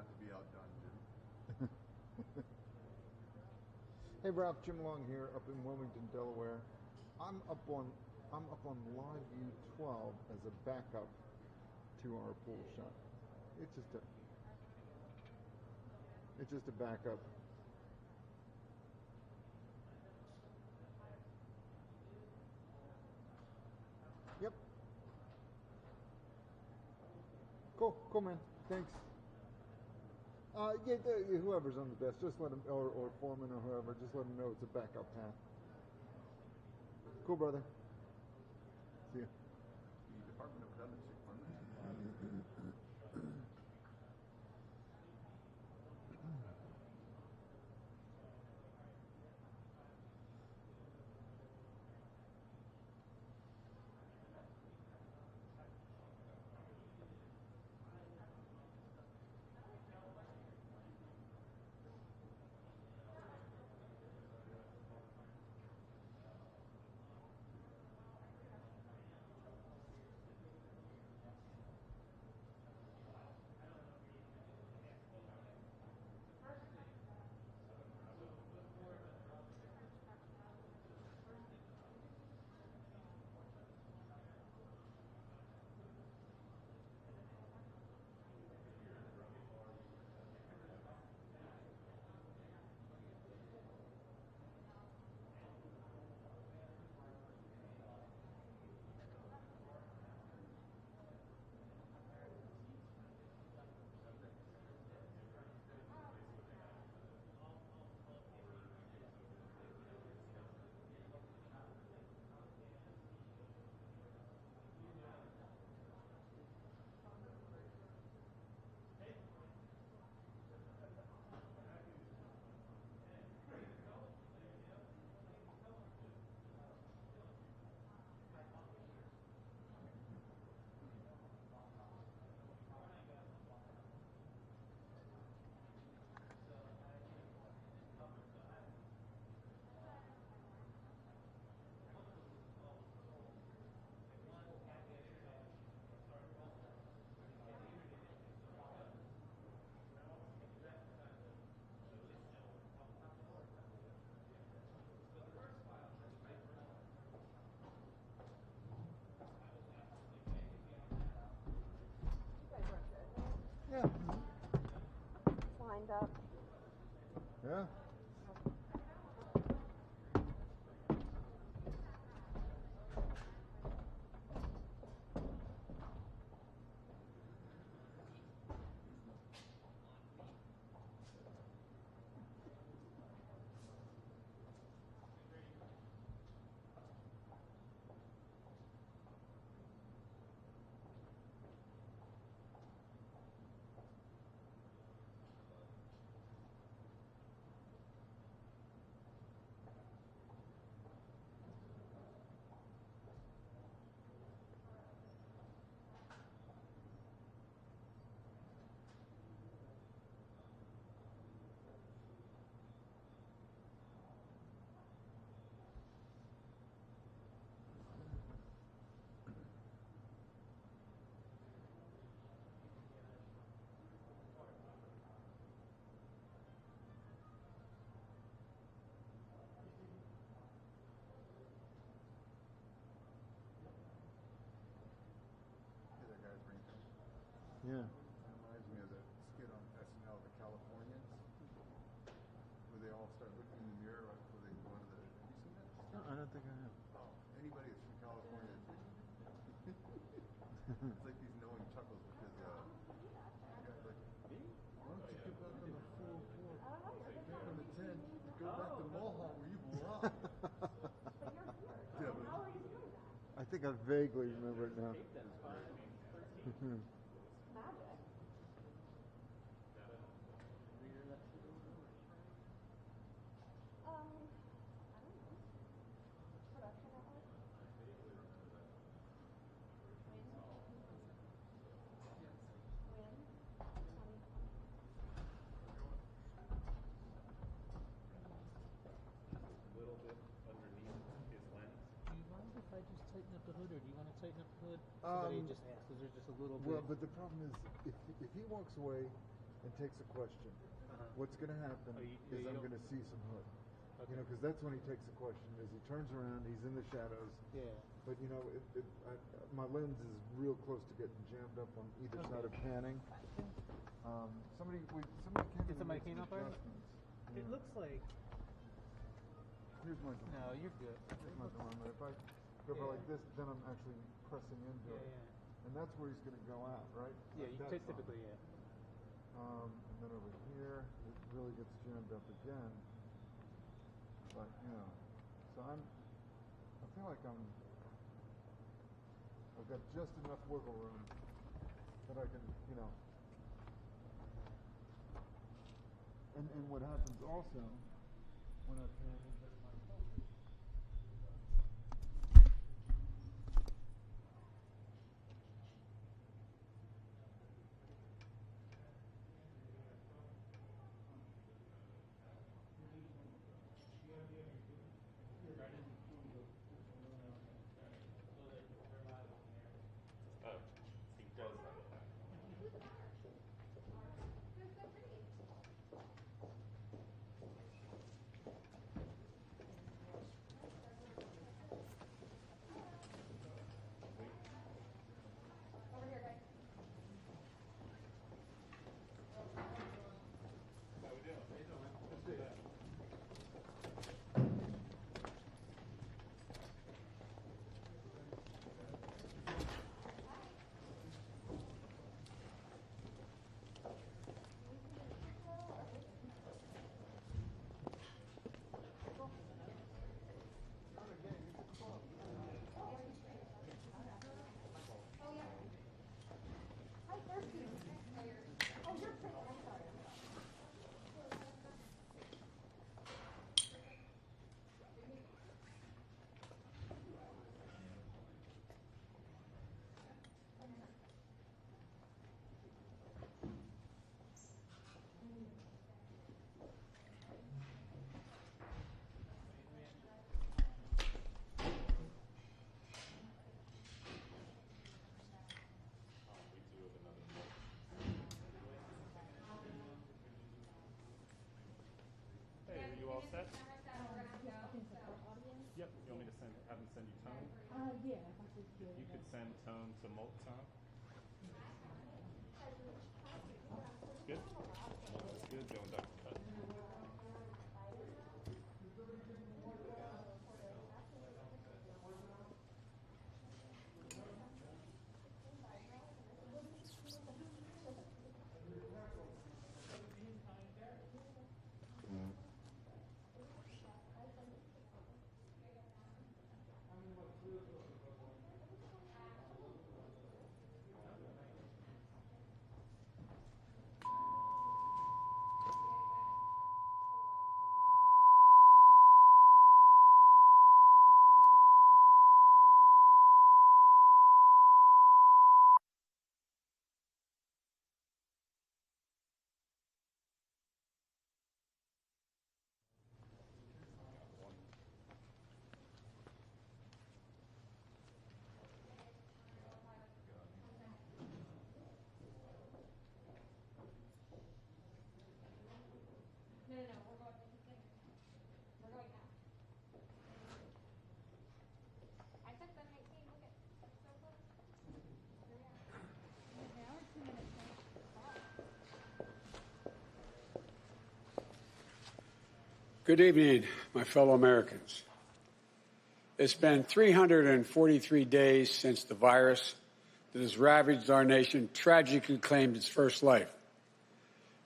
to be outdone, Jim. Hey Ralph, Jim Long here, up in Wilmington, Delaware. I'm up on Live View 12 as a backup to our pool shot. It's just a backup. Yep. Cool, man. Thanks. Whoever's on the desk, just let them, or foreman or whoever, just let them know it's a backup path. Cool, brother. See ya. The Department of Redundancy Fund. Yeah. It's lined up. Yeah. Yeah. It reminds me of the skit on SNL, The Californians, where they all start looking in the mirror right before they go into the. Have you seen that? No, I don't think I have. Oh, anybody that's from California, it's like these knowing chuckles because the guy's like, why don't you get back on the 404, get on the 10, go back to Mohawk where you belong. But you're here. Yeah, but How are you doing that? I think I vaguely remember it now. Magic. I don't know. Production network? When? 2020. A little bit underneath his lens. Do you mind if I just tighten up the hood, or do you want to tighten up the hood? Somebody just asked. Is there just a little bit? Well, but the problem is, if he walks away and takes a question, what's going to happen is I'm going to see some hood. Okay. You know, because that's when he takes a question. As he turns around, he's in the shadows. Yeah. But you know, my lens is real close to getting jammed up on either side of panning. Somebody came up already? It looks like. Here's my. No, you're good. Here's my dilemma. If I go like this, then I'm actually pressing into it. Yeah. And that's where he's going to go out, right? Yeah, you typically, yeah. And then over here, it really gets jammed up again. But, you know, so I feel like I've got just enough wiggle room that I can, you know. And what happens also when I pan is that my focus. He does that. Set? Yep. You want me to have them send you tone? Yeah, if I could do You could send tone to Molton. Good. That's good. Going back to cut. Good evening, my fellow Americans. It's been 343 days since the virus that has ravaged our nation tragically claimed its first life.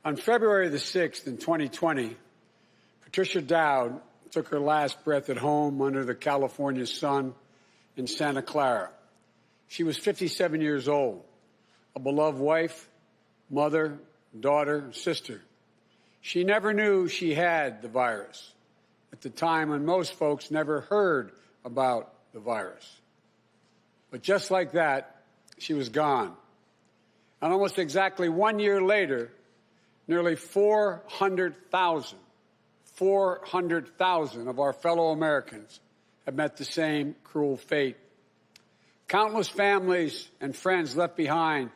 On February the 6th in 2020, Patricia Dowd took her last breath at home under the California sun in Santa Clara. She was 57 years old, a beloved wife, mother, daughter, sister. She never knew she had the virus at the time when most folks never heard about the virus. But just like that, she was gone. And almost exactly 1 year later, nearly 400,000 of our fellow Americans have met the same cruel fate. Countless families and friends left behind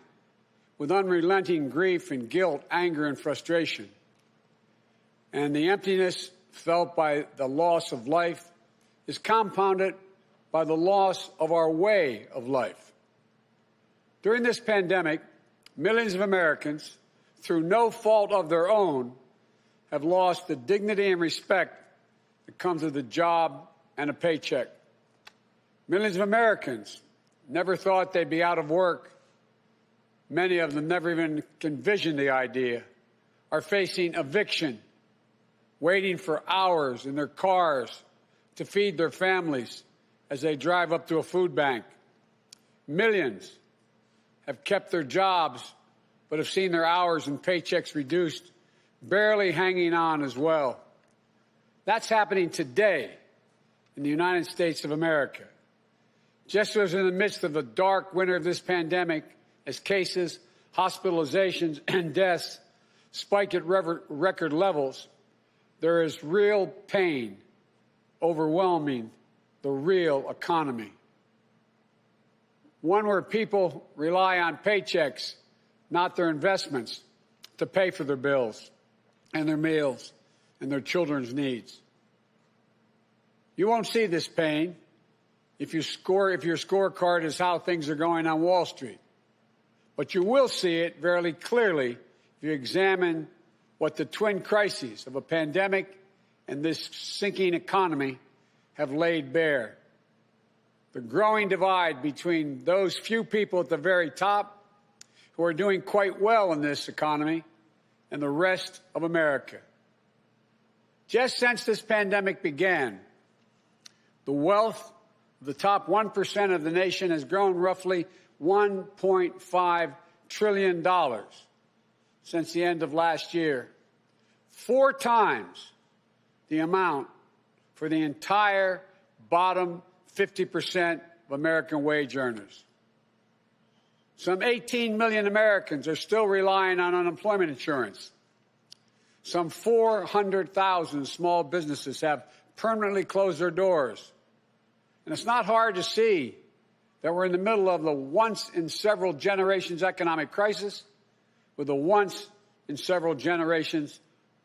with unrelenting grief and guilt, anger and frustration. And the emptiness felt by the loss of life is compounded by the loss of our way of life. During this pandemic, millions of Americans, through no fault of their own, have lost the dignity and respect that comes with a job and a paycheck. Millions of Americans never thought they'd be out of work. Many of them never even envisioned the idea, are facing eviction, waiting for hours in their cars to feed their families as they drive up to a food bank. Millions have kept their jobs but have seen their hours and paychecks reduced, barely hanging on as well. That's happening today in the United States of America. Just as in the midst of the dark winter of this pandemic, as cases, hospitalizations, and deaths spike at record levels, there is real pain overwhelming the real economy. One where people rely on paychecks, not their investments, to pay for their bills and their meals and their children's needs. You won't see this pain if your scorecard is how things are going on Wall Street. But you will see it very clearly if you examine what the twin crises of a pandemic and this sinking economy have laid bare. The growing divide between those few people at the very top who are doing quite well in this economy and the rest of America. Just since this pandemic began, the wealth of the top 1% of the nation has grown roughly $1.5 trillion since the end of last year, 4 times the amount for the entire bottom 50% of American wage earners. Some 18 million Americans are still relying on unemployment insurance. Some 400,000 small businesses have permanently closed their doors. And it's not hard to see that we're in the middle of the once-in-several-generations economic crisis with a once-in-several-generations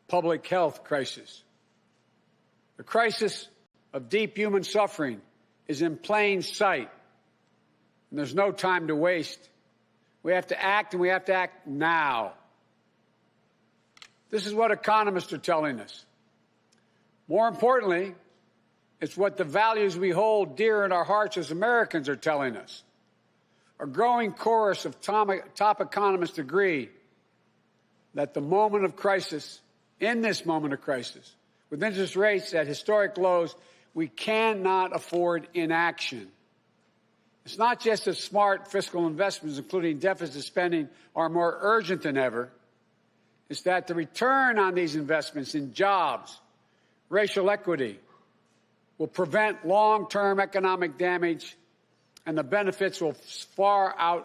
public health crisis. The crisis of deep human suffering is in plain sight, and there's no time to waste. We have to act, and we have to act now. This is what economists are telling us. More importantly, it's what the values we hold dear in our hearts as Americans are telling us. A growing chorus of top economists agree that the moment of crisis, in this moment of crisis, with interest rates at historic lows, we cannot afford inaction. It's not just that smart fiscal investments, including deficit spending, are more urgent than ever. It's that the return on these investments in jobs, racial equity, will prevent long-term economic damage, and the benefits will far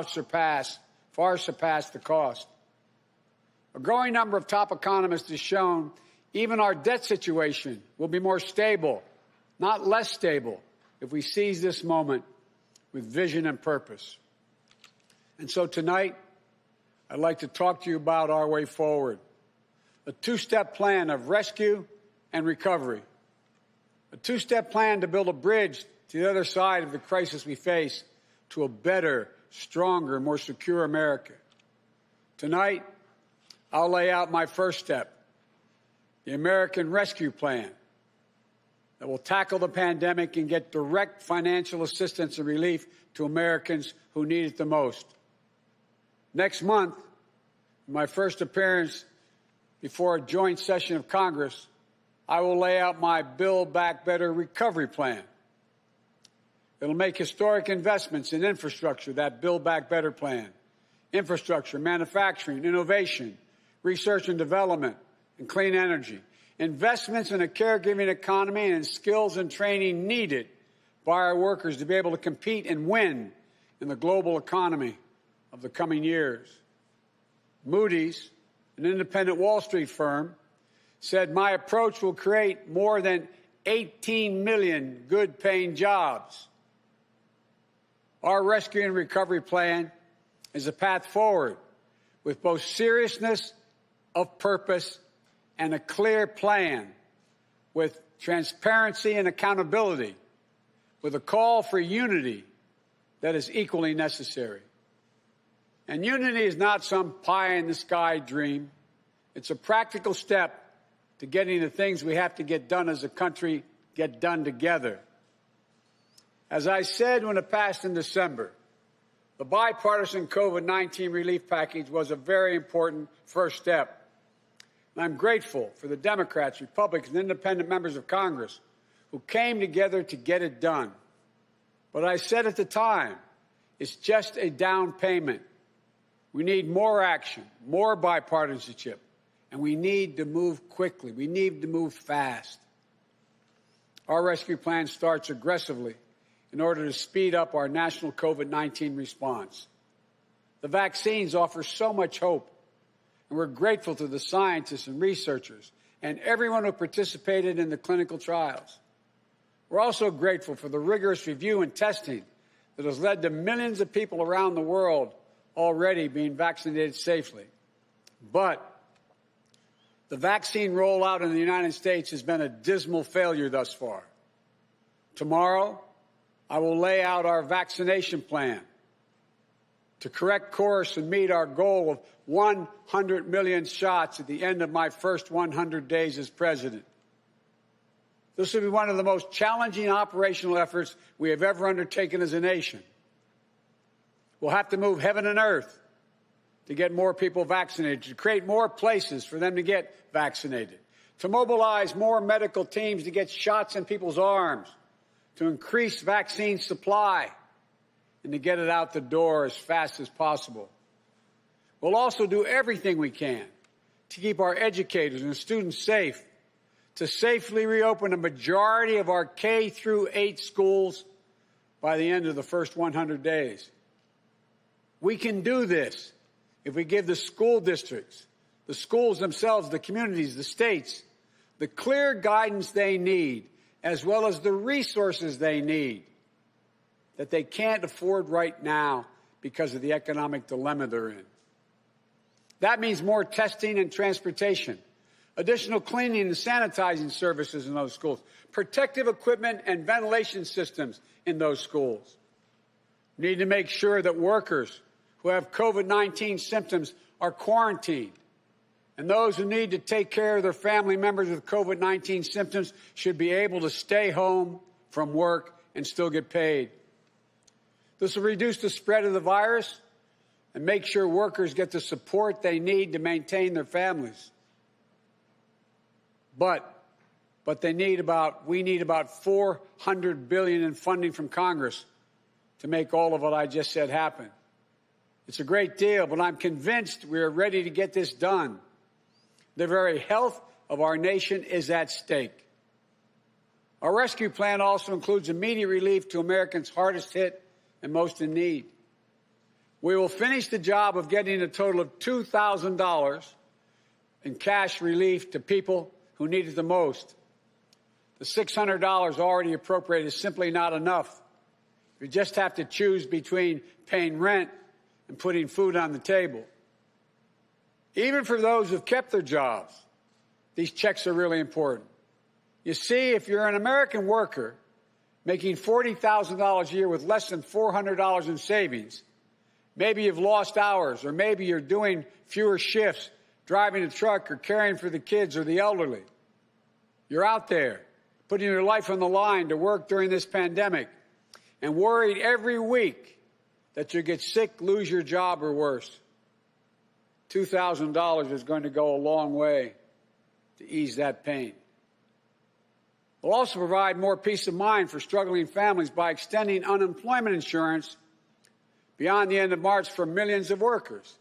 surpass the cost. A growing number of top economists has shown even our debt situation will be more stable, not less stable, if we seize this moment with vision and purpose. And so tonight, I'd like to talk to you about our way forward, a 2-step plan of rescue and recovery, a 2-step plan to build a bridge to the other side of the crisis we face to a better, stronger, more secure America. Tonight, I'll lay out my first step, the American Rescue Plan, that will tackle the pandemic and get direct financial assistance and relief to Americans who need it the most. Next month, in my first appearance before a joint session of Congress, I will lay out my Build Back Better recovery plan. It'll make historic investments in infrastructure, that Build Back Better plan. Infrastructure, manufacturing, innovation, research and development, and clean energy. Investments in a caregiving economy and in skills and training needed by our workers to be able to compete and win in the global economy of the coming years. Moody's, an independent Wall Street firm, said my approach will create more than 18 million good-paying jobs. Our rescue and recovery plan is a path forward with both seriousness of purpose and a clear plan, with transparency and accountability, with a call for unity that is equally necessary. And unity is not some pie-in-the-sky dream. It's a practical step to getting the things we have to get done as a country get done together. As I said when it passed in December, the bipartisan COVID-19 relief package was a very important first step. And I'm grateful for the Democrats, Republicans, and independent members of Congress who came together to get it done. But I said at the time, it's just a down payment. We need more action, more bipartisanship, and we need to move quickly. We need to move fast. Our rescue plan starts aggressively in order to speed up our national COVID-19 response. The vaccines offer so much hope, and we're grateful to the scientists and researchers and everyone who participated in the clinical trials. We're also grateful for the rigorous review and testing that has led to millions of people around the world already being vaccinated safely. But the vaccine rollout in the United States has been a dismal failure thus far. Tomorrow, I will lay out our vaccination plan to correct course and meet our goal of 100 million shots at the end of my first 100 days as president. This will be one of the most challenging operational efforts we have ever undertaken as a nation. We'll have to move heaven and earth to get more people vaccinated, to create more places for them to get vaccinated, to mobilize more medical teams to get shots in people's arms, to increase vaccine supply, and to get it out the door as fast as possible. We'll also do everything we can to keep our educators and students safe, to safely reopen a majority of our K through 8 schools by the end of the first 100 days. We can do this if we give the school districts, the schools themselves, the communities, the states, the clear guidance they need, as well as the resources they need that they can't afford right now because of the economic dilemma they're in. That means more testing and transportation, additional cleaning and sanitizing services in those schools, protective equipment and ventilation systems in those schools. We need to make sure that workers who have COVID-19 symptoms are quarantined, and those who need to take care of their family members with COVID-19 symptoms should be able to stay home from work and still get paid. This will reduce the spread of the virus and make sure workers get the support they need to maintain their families. But we need about $400 billion in funding from Congress to make all of what I just said happen. It's a great deal, but I'm convinced we are ready to get this done. The very health of our nation is at stake. Our rescue plan also includes immediate relief to Americans hardest hit and most in need. We will finish the job of getting a total of $2,000 in cash relief to people who need it the most. The $600 already appropriated is simply not enough. You just have to choose between paying rent and putting food on the table. Even for those who've kept their jobs, these checks are really important. You see, if you're an American worker making $40,000 a year with less than $400 in savings, maybe you've lost hours, or maybe you're doing fewer shifts, driving a truck or caring for the kids or the elderly. You're out there putting your life on the line to work during this pandemic and worried every week that you get sick, lose your job, or worse. $2,000 is going to go a long way to ease that pain. We'll also provide more peace of mind for struggling families by extending unemployment insurance beyond the end of March for millions of workers.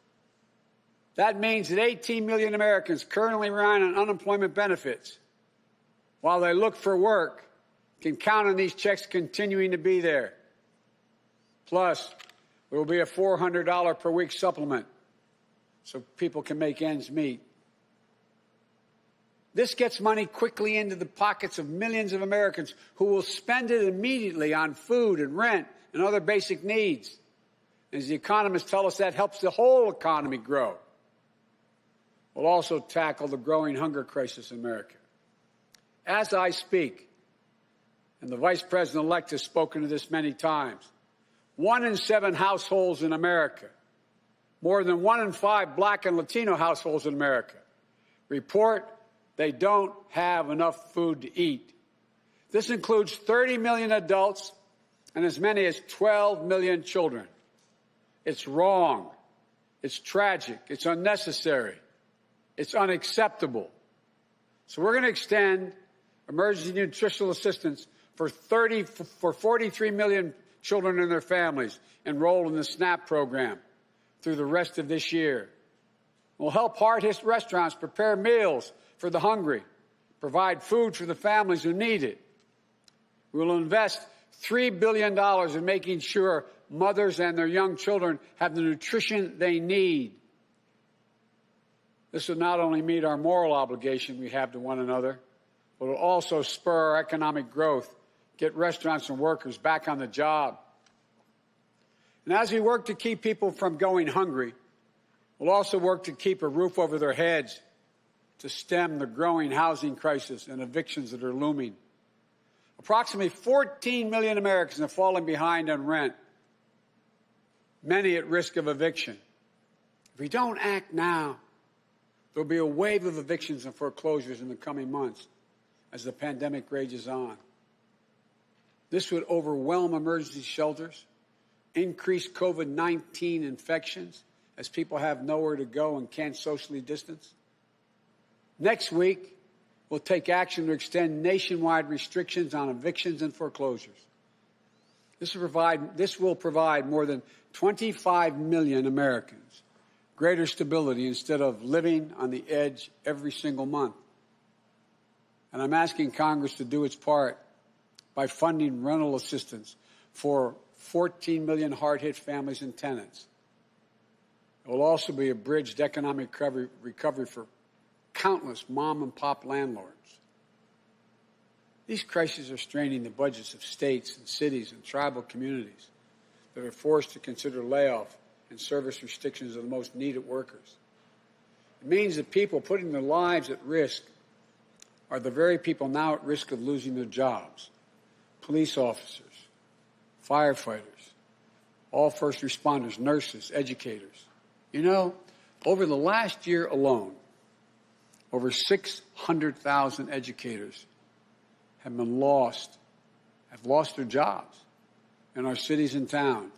That means that 18 million Americans currently relying on unemployment benefits while they look for work can count on these checks continuing to be there. Plus, there will be a $400 per week supplement so people can make ends meet. This gets money quickly into the pockets of millions of Americans who will spend it immediately on food and rent and other basic needs. As the economists tell us, that helps the whole economy grow. We'll also tackle the growing hunger crisis in America. As I speak, and the Vice President-elect has spoken to this many times, 1 in 7 households in America, more than 1 in 5 Black and Latino households in America, report they don't have enough food to eat. This includes 30 million adults and as many as 12 million children. It's wrong. It's tragic. It's unnecessary. It's unacceptable. So we're going to extend emergency nutritional assistance for 43 million children and their families enrolled in the SNAP program through the rest of this year. We'll help hard-hit restaurants prepare meals for the hungry, provide food for the families who need it. We will invest $3 billion in making sure mothers and their young children have the nutrition they need. This will not only meet our moral obligation we have to one another, but will also spur our economic growth, get restaurants and workers back on the job. And as we work to keep people from going hungry, we'll also work to keep a roof over their heads, to stem the growing housing crisis and evictions that are looming. Approximately 14 million Americans have fallen behind on rent, many at risk of eviction. If we don't act now, there'll be a wave of evictions and foreclosures in the coming months as the pandemic rages on. This would overwhelm emergency shelters, increase COVID-19 infections as people have nowhere to go and can't socially distance. Next week, we'll take action to extend nationwide restrictions on evictions and foreclosures. This will provide more than 25 million Americans greater stability instead of living on the edge every single month. And I'm asking Congress to do its part by funding rental assistance for 14 million hard-hit families and tenants. It will also be a bridge to economic recovery for countless mom-and-pop landlords. These crises are straining the budgets of states and cities and tribal communities that are forced to consider layoff and service restrictions of the most needed workers. It means that people putting their lives at risk are the very people now at risk of losing their jobs. Police officers, firefighters, all first responders, nurses, educators. You know, over the last year alone, over 600,000 educators have lost their jobs in our cities and towns.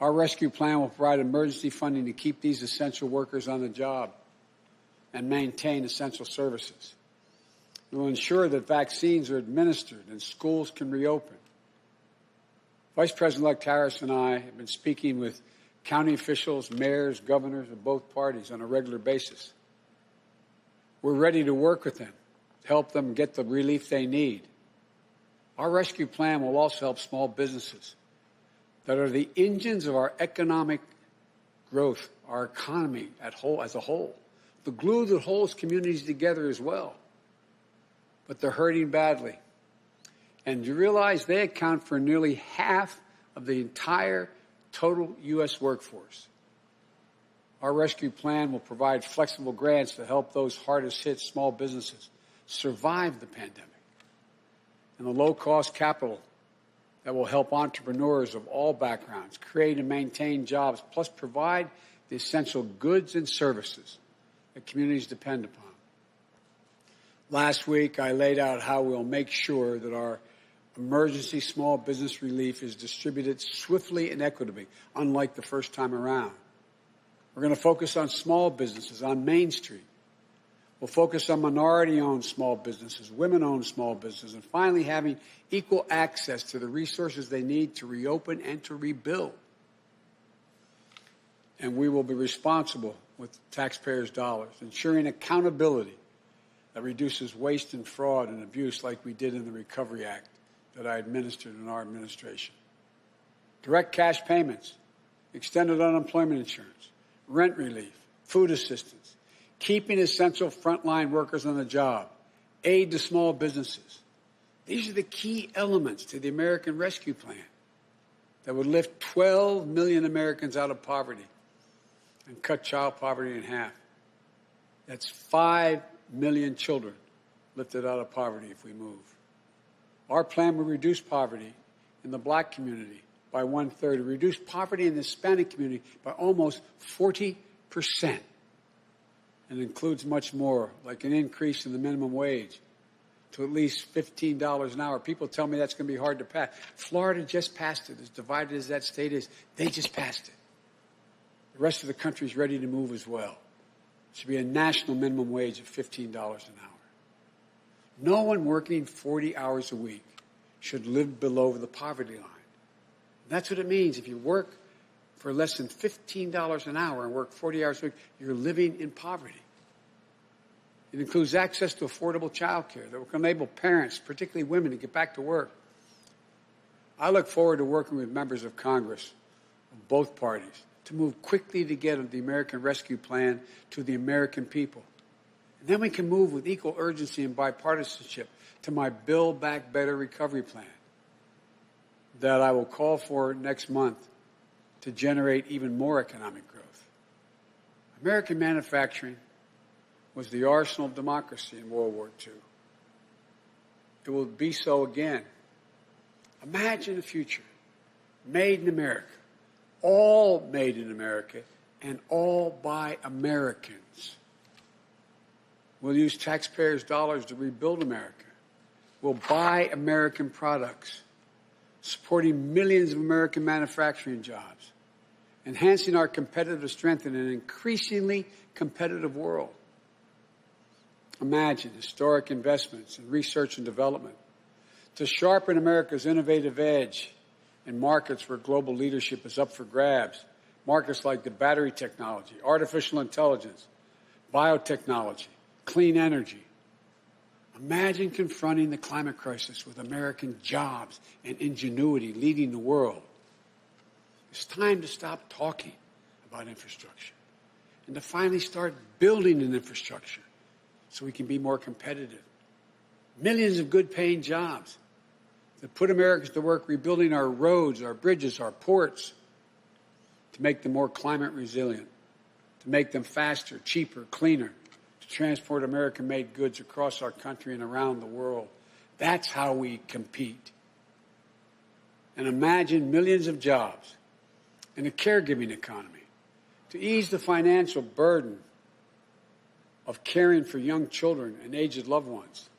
Our rescue plan will provide emergency funding to keep these essential workers on the job and maintain essential services. It will ensure that vaccines are administered and schools can reopen. Vice President-elect Harris and I have been speaking with county officials, mayors, governors of both parties on a regular basis. We're ready to work with them to help them get the relief they need. Our rescue plan will also help small businesses that are the engines of our economic growth, our economy as a whole, the glue that holds communities together as well. But they're hurting badly. And you realize they account for nearly half of the entire total U.S. workforce. Our rescue plan will provide flexible grants to help those hardest hit small businesses survive the pandemic, and the low-cost capital that will help entrepreneurs of all backgrounds create and maintain jobs, plus provide the essential goods and services that communities depend upon. Last week, I laid out how we'll make sure that our emergency small business relief is distributed swiftly and equitably, unlike the first time around. We're going to focus on small businesses on Main Street. We'll focus on minority-owned small businesses, women-owned small businesses, and finally having equal access to the resources they need to reopen and to rebuild. And we will be responsible with taxpayers' dollars, ensuring accountability that reduces waste and fraud and abuse like we did in the Recovery Act that I administered in our administration. Direct cash payments, extended unemployment insurance, rent relief, food assistance, keeping essential frontline workers on the job, aid to small businesses. These are the key elements to the American Rescue Plan that would lift 12 million Americans out of poverty and cut child poverty in half. That's 5 million children lifted out of poverty if we move. Our plan will reduce poverty in the black community by 1/3, reduce poverty in the Hispanic community by almost 40%. And includes much more, like an increase in the minimum wage to at least $15 an hour. People tell me that's going to be hard to pass. Florida just passed it. As divided as that state is, they just passed it. The rest of the country is ready to move as well. It should be a national minimum wage of $15 an hour. No one working 40 hours a week should live below the poverty line. That's what it means. If you work for less than $15 an hour and work 40 hours a week, you're living in poverty. It includes access to affordable child care that will enable parents, particularly women, to get back to work. I look forward to working with members of Congress of both parties to move quickly to get the American Rescue Plan to the American people. And then we can move with equal urgency and bipartisanship to my Build Back Better recovery plan that I will call for next month to generate even more economic growth. American manufacturing was the arsenal of democracy in World War II. It will be so again. Imagine a future made in America, all made in America, and all by Americans. We'll use taxpayers' dollars to rebuild America. We'll buy American products, supporting millions of American manufacturing jobs, enhancing our competitive strength in an increasingly competitive world. Imagine historic investments in research and development to sharpen America's innovative edge in markets where global leadership is up for grabs, markets like the battery technology, artificial intelligence, biotechnology, clean energy. Imagine confronting the climate crisis with American jobs and ingenuity leading the world. It's time to stop talking about infrastructure and to finally start building an infrastructure so we can be more competitive. Millions of good-paying jobs that put Americans to work rebuilding our roads, our bridges, our ports, to make them more climate resilient, to make them faster, cheaper, cleaner, to transport American-made goods across our country and around the world. That's how we compete. And imagine millions of jobs in a caregiving economy to ease the financial burden of caring for young children and aged loved ones.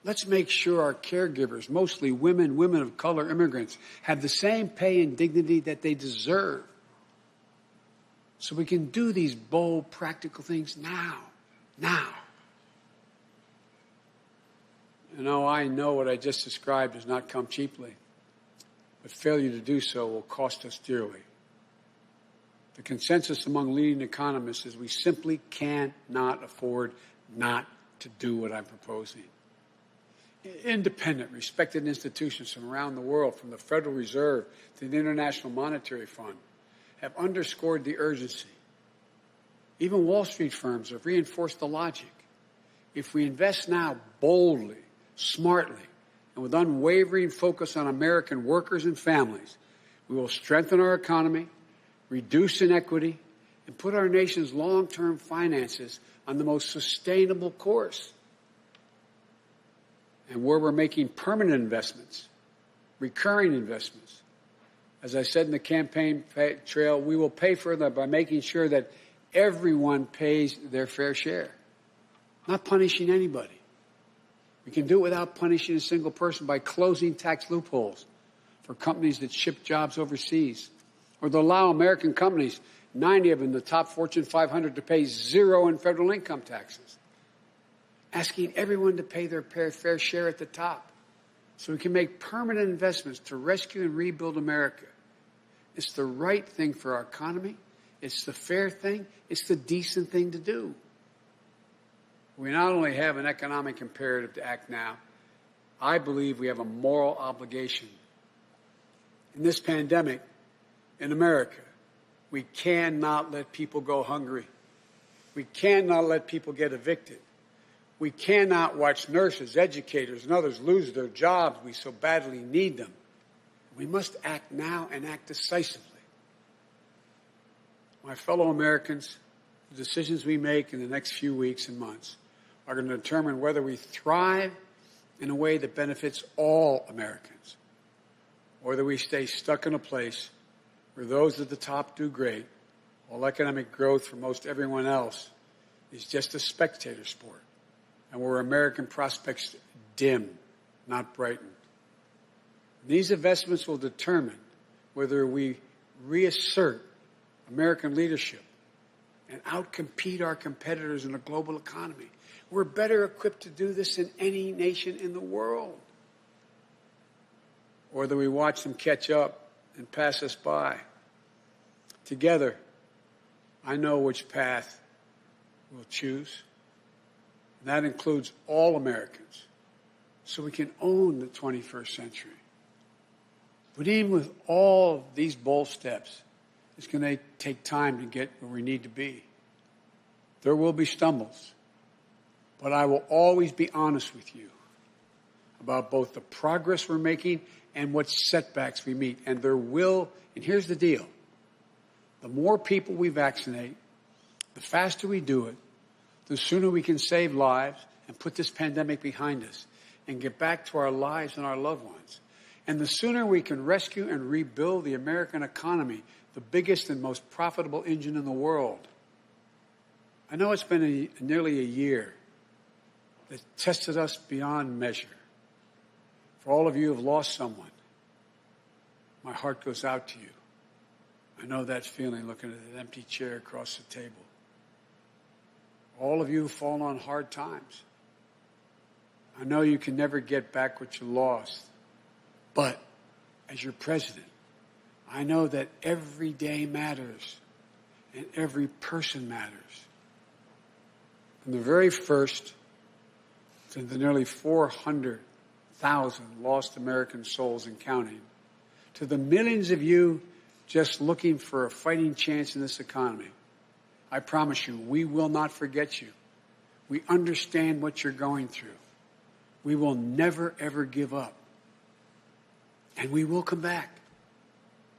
Let's make sure our caregivers, mostly women, women of color, immigrants, have the same pay and dignity that they deserve. So we can do these bold, practical things now. Now. You know, I know what I just described does not come cheaply, but failure to do so will cost us dearly. The consensus among leading economists is we simply cannot afford not to do what I'm proposing. Independent, respected institutions from around the world, from the Federal Reserve to the International Monetary Fund, have underscored the urgency. Even Wall Street firms have reinforced the logic. If we invest now boldly, smartly, and with unwavering focus on American workers and families, we will strengthen our economy, reduce inequity, and put our nation's long-term finances on the most sustainable course. And where we're making permanent investments, recurring investments, as I said in the campaign trail, we will pay for them by making sure that everyone pays their fair share, not punishing anybody. We can do it without punishing a single person by closing tax loopholes for companies that ship jobs overseas, or to allow American companies, 90 of them, the top Fortune 500, to pay zero in federal income taxes, asking everyone to pay their fair share at the top so we can make permanent investments to rescue and rebuild America. It's the right thing for our economy. It's the fair thing. It's the decent thing to do. We not only have an economic imperative to act now, I believe we have a moral obligation. In this pandemic, in America, we cannot let people go hungry. We cannot let people get evicted. We cannot watch nurses, educators, and others lose their jobs. We so badly need them. We must act now and act decisively. My fellow Americans, the decisions we make in the next few weeks and months are going to determine whether we thrive in a way that benefits all Americans, or whether we stay stuck in a place where those at the top do great, while economic growth for most everyone else is just a spectator sport, and where American prospects dim, not brighten. These investments will determine whether we reassert American leadership and outcompete our competitors in a global economy. We're better equipped to do this than any nation in the world. Or whether we watch them catch up and pass us by. Together, I know which path we'll choose. And that includes all Americans, so we can own the 21st century. But even with all these bold steps, it's going to take time to get where we need to be. There will be stumbles, but I will always be honest with you about both the progress we're making and what setbacks we meet. And there will, and here's the deal, the more people we vaccinate, the faster we do it, the sooner we can save lives and put this pandemic behind us and get back to our lives and our loved ones. And the sooner we can rescue and rebuild the American economy, the biggest and most profitable engine in the world. I know it's been nearly a year that tested us beyond measure. For all of you who have lost someone, my heart goes out to you. I know that feeling looking at that empty chair across the table. All of you who've fallen on hard times. I know you can never get back what you lost. But as your president, I know that every day matters and every person matters. From the very first to the nearly 400,000 lost American souls and counting, to the millions of you just looking for a fighting chance in this economy, I promise you, we will not forget you. We understand what you're going through. We will never, ever give up. And we will come back.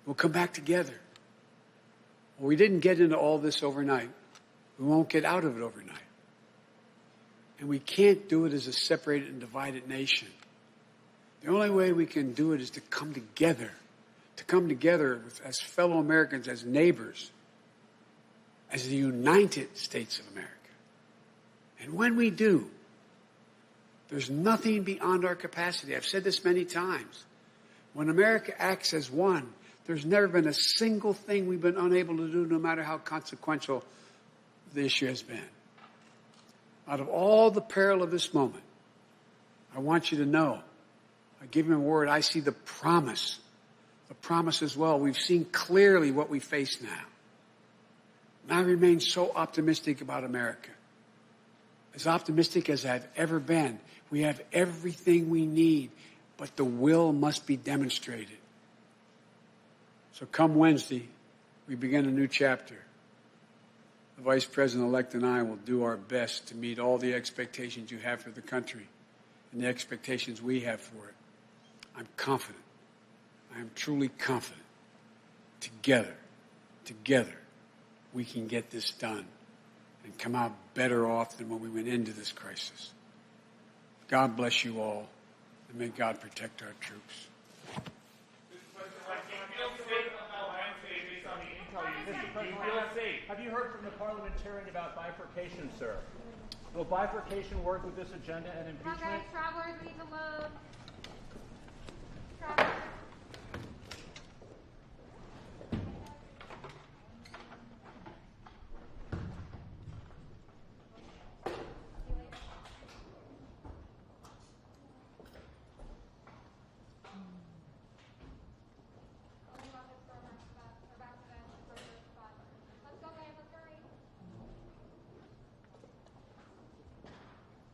We'll come back together. Well, we didn't get into all this overnight. We won't get out of it overnight. And we can't do it as a separated and divided nation. The only way we can do it is to come together as fellow Americans, as neighbors, as the United States of America. And when we do, there's nothing beyond our capacity. I've said this many times. When America acts as one, there's never been a single thing we've been unable to do, no matter how consequential the issue has been. Out of all the peril of this moment, I want you to know, I give him a word, I see the promise as well. We've seen clearly what we face now. And I remain so optimistic about America. As optimistic as I've ever been. We have everything we need, but the will must be demonstrated. So come Wednesday, we begin a new chapter. The Vice President-elect and I will do our best to meet all the expectations you have for the country and the expectations we have for it. I'm confident. I am truly confident. Together, we can get this done and come out better off than when we went into this crisis. God bless you all, and may God protect our troops. Have you heard from the parliamentarian about bifurcation, sir? Will bifurcation work with this agenda and impeachment? Okay, travelers, leave the load.